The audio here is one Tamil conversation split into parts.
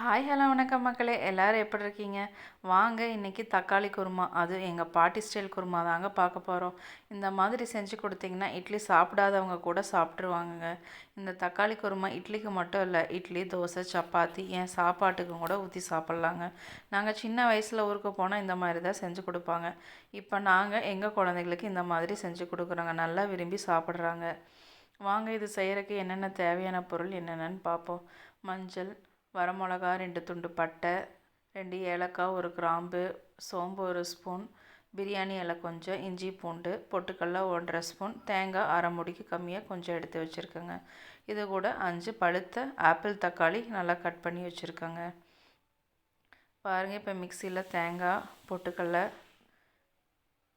ஹாய் ஹலோ வணக்கம் மக்களே, எல்லோரும் எப்படி இருக்கீங்க? வாங்க இன்றைக்கி தக்காளி குருமா, அது எங்கள் பாட்டி ஸ்டைல் குருமா தாங்க பார்க்க போகிறோம். இந்த மாதிரி செஞ்சு கொடுத்தீங்கன்னா இட்லி சாப்பிடாதவங்க கூட சாப்பிட்ருவாங்கங்க. இந்த தக்காளி குருமா இட்லிக்கு மட்டும் இல்லை, இட்லி, தோசை, சப்பாத்தி, ஏன் சாப்பாட்டுக்கும் கூட ஊற்றி சாப்பிட்லாங்க. நாங்கள் சின்ன வயசில் ஊருக்கு போனால் இந்த மாதிரி தான் செஞ்சு கொடுப்பாங்க. இப்போ நாங்கள் எங்கள் குழந்தைங்களுக்கு இந்த மாதிரி செஞ்சு கொடுக்குறோங்க. நல்லா விரும்பி சாப்பிட்றாங்க. வாங்க இது செய்கிறதுக்கு என்னென்ன தேவையான பொருள் என்னென்னு பார்ப்போம். மஞ்சள், வரமிளகா, 2 துண்டு பட்டை, 2 ஏலக்காய், 1 கிராம்பு, சோம்பு 1 ஸ்பூன், பிரியாணி இலை கொஞ்சம், இஞ்சி பூண்டு, பொட்டுக்கடலை 1½ ஸ்பூன், தேங்காய் அரை மூடிக்கு கம்மியாக கொஞ்சம் எடுத்து வச்சுருக்கேங்க. இது கூட 5 பழுத்த ஆப்பிள் தக்காளி நல்லா கட் பண்ணி வச்சுருக்கேங்க. பாருங்கள், இப்போ மிக்சியில் தேங்காய், பொட்டுக்கடலை,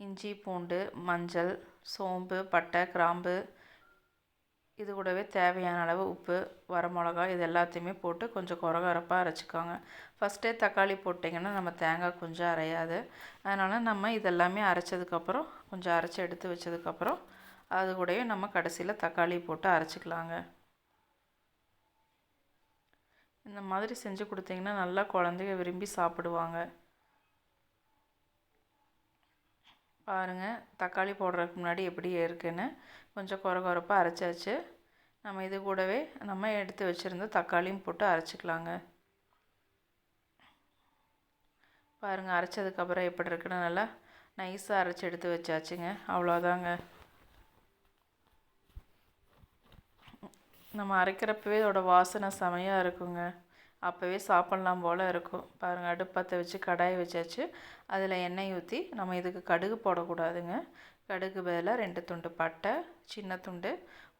இஞ்சி பூண்டு, மஞ்சள், சோம்பு, பட்டை, கிராம்பு, இது கூடவே தேவையான அளவு உப்பு, வரமிளகா, இது எல்லாத்தையுமே போட்டு கொஞ்சம் கொரகொரப்பாக அரைச்சிக்கோங்க. ஃபஸ்ட்டே தக்காளி போட்டிங்கன்னா நம்ம தேங்காய் கொஞ்சம் அரையாது. அதனால் நம்ம இதெல்லாமே அரைச்சதுக்கப்புறம் கொஞ்சம் அரைச்சி எடுத்து வச்சதுக்கப்புறம் அது கூடவே நம்ம கடைசியில் தக்காளி போட்டு அரைச்சிக்கலாங்க. இந்த மாதிரி செஞ்சு கொடுத்தீங்கன்னா நல்லா குழந்தைங்க விரும்பி சாப்பிடுவாங்க. பாருங்கள், தக்காளி போடுறதுக்கு முன்னாடி எப்படி இருக்குன்னு கொஞ்சம் கொரகொரப்பாக அரைச்சாச்சு. நம்ம இது கூடவே நம்ம எடுத்து வச்சுருந்த தக்காளியும் போட்டு அரைச்சிக்கலாங்க. பாருங்கள், அரைச்சதுக்கப்புறம் எப்படி இருக்குன்னு நல்லா நைஸாக அரைச்சி எடுத்து வச்சாச்சுங்க. அவ்வளோதாங்க. நம்ம அரைக்கிறப்பவே இதோட வாசனை செமையாக இருக்குங்க. அப்போவே சாப்பிட்லாம் போல் இருக்கும். பாருங்கள், அடுப்பத்தை வச்சு கடாயை வச்சாச்சு. அதில் எண்ணெய் ஊற்றி நம்ம இதுக்கு கடுகு போடக்கூடாதுங்க. கடுகு பதிலாக 2 துண்டு பட்டை, சின்ன துண்டு,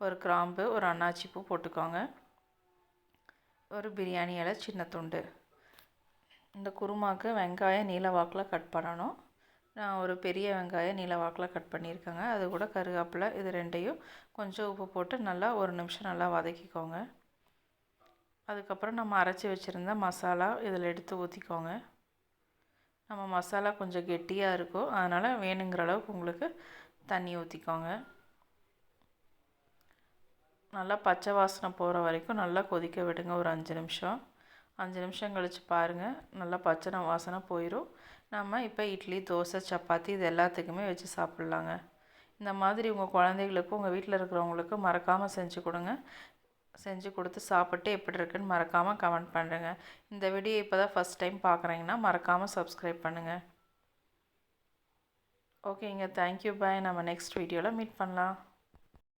1 கிராம்பு, 1 அன்னாச்சி பூ போட்டுக்கோங்க. 1 பிரியாணி இலை சின்ன துண்டு. இந்த குருமாவுக்கு வெங்காயம் நீல வாக்கில் கட் பண்ணணும். நான் ஒரு பெரிய வெங்காயம் நீல வாக்கில் கட் பண்ணியிருக்கேங்க. அது கூட கருவேப்பிலை, இது ரெண்டையும் கொஞ்சம் உப்பு போட்டு நல்லா 1 நிமிஷம் நல்லா வதக்கிக்கோங்க. அதுக்கப்புறம் நம்ம அரைச்சி வச்சுருந்த மசாலா இதில் எடுத்து ஊற்றிக்கோங்க. நம்ம மசாலா கொஞ்சம் கெட்டியாக இருக்கும், அதனால் வேணுங்கிற அளவுக்கு உங்களுக்கு தண்ணி ஊற்றிக்கோங்க. நல்லா பச்சை வாசனை போகிற வரைக்கும் நல்லா கொதிக்க விடுங்க. ஒரு 5 நிமிஷம். 5 நிமிஷம் கழித்து பாருங்கள், நல்லா பச்சை வாசனை போயிடும். நம்ம இப்போ இட்லி, தோசை, சப்பாத்தி இது எல்லாத்துக்குமே வச்சு சாப்பிட்லாங்க. இந்த மாதிரி உங்கள் குழந்தைகளுக்கும் உங்கள் வீட்டில் இருக்கிறவங்களுக்கும் மறக்காமல் செஞ்சு கொடுங்க. செஞ்சு கொடுத்து சாப்பிட்டு எப்படி இருக்குன்னு மறக்காமல் கமெண்ட் பண்ணுறேங்க. இந்த வீடியோ இப்போ தான் ஃபஸ்ட் டைம் பார்க்குறீங்கன்னா மறக்காமல் சப்ஸ்கிரைப் பண்ணுங்கள். ஓகேங்க, தேங்க்யூ, பாய். நம்ம நெக்ஸ்ட் வீடியோவில் மீட் பண்ணலாம்.